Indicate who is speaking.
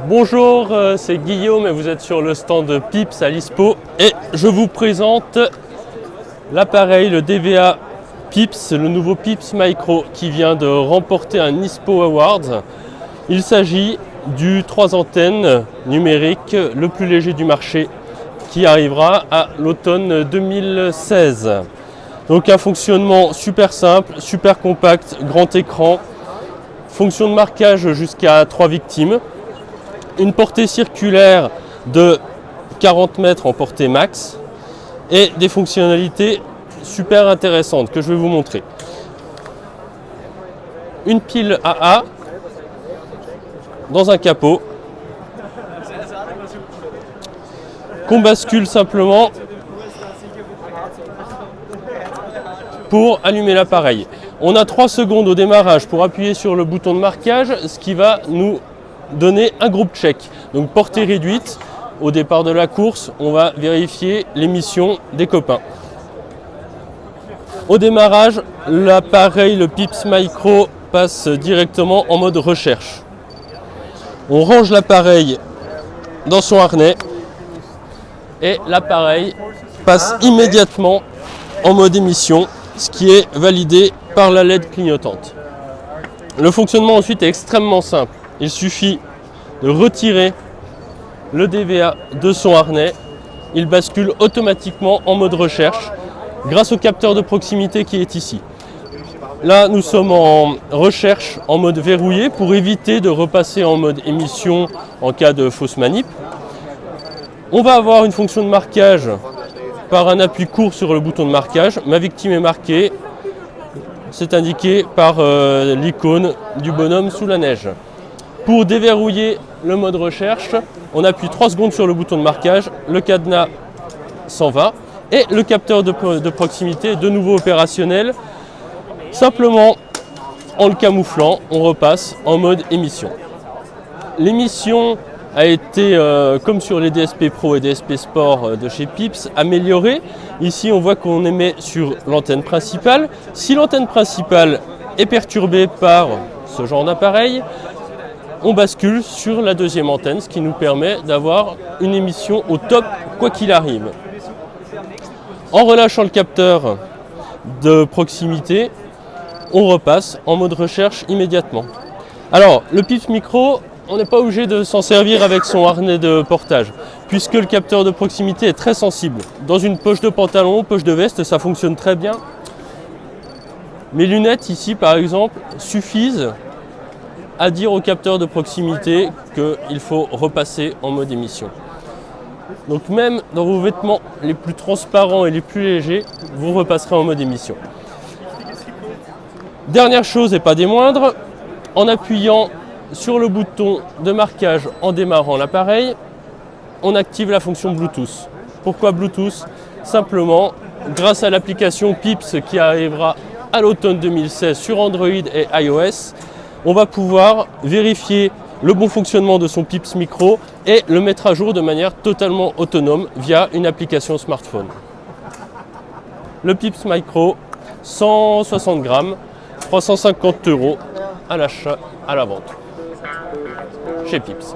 Speaker 1: Bonjour, c'est Guillaume et vous êtes sur le stand Pips à l'ISPO et je vous présente l'appareil, le DVA Pips, le nouveau Pips Micro qui vient de remporter un ISPO Awards. Il s'agit du 3 antennes numérique le plus léger du marché qui arrivera à l'automne 2016. Donc un fonctionnement super simple, super compact, grand écran, fonction de marquage jusqu'à 3 victimes. Une portée circulaire de 40 mètres en portée max et des fonctionnalités super intéressantes que je vais vous montrer. Une pile AA dans un capot qu'on bascule simplement pour allumer l'appareil. On a 3 secondes au démarrage pour appuyer sur le bouton de marquage, ce qui va nous donner un groupe check. Donc portée réduite, au départ de la course, on va vérifier l'émission des copains. Au démarrage, l'appareil, le Pips Micro, passe directement en mode recherche. On range l'appareil dans son harnais et l'appareil passe immédiatement en mode émission, ce qui est validé par la LED clignotante. Le fonctionnement ensuite est extrêmement simple. Il suffit de retirer le DVA de son harnais. Il bascule automatiquement en mode recherche grâce au capteur de proximité qui est ici. Là, nous sommes en recherche en mode verrouillé pour éviter de repasser en mode émission en cas de fausse manip. On va avoir une fonction de marquage par un appui court sur le bouton de marquage. Ma victime est marquée. C'est indiqué par l'icône du bonhomme sous la neige. Pour déverrouiller le mode recherche, on appuie 3 secondes sur le bouton de marquage, le cadenas s'en va et le capteur de proximité est de nouveau opérationnel. Simplement, en le camouflant, on repasse en mode émission. L'émission a été, comme sur les DSP Pro et DSP Sport de chez Pips, améliorée. Ici, on voit qu'on émet sur l'antenne principale. Si l'antenne principale est perturbée par ce genre d'appareil, on bascule sur la deuxième antenne, ce qui nous permet d'avoir une émission au top quoi qu'il arrive. En relâchant le capteur de proximité, on repasse en mode recherche immédiatement. Alors, le Pips Micro, on n'est pas obligé de s'en servir avec son harnais de portage, puisque le capteur de proximité est très sensible. Dans une poche de pantalon, poche de veste, ça fonctionne très bien. Mes lunettes ici, par exemple, suffisent à dire au capteur de proximité qu'il faut repasser en mode émission. Donc même dans vos vêtements les plus transparents et les plus légers, vous repasserez en mode émission. Dernière chose et pas des moindres, en appuyant sur le bouton de marquage en démarrant l'appareil, on active la fonction Bluetooth. Pourquoi Bluetooth? Simplement, grâce à l'application Pips qui arrivera à l'automne 2016 sur Android et iOS, on va pouvoir vérifier le bon fonctionnement de son Pips Micro et le mettre à jour de manière totalement autonome via une application smartphone. Le Pips Micro, 160 grammes, 350 € à l'achat, à la vente, chez Pips.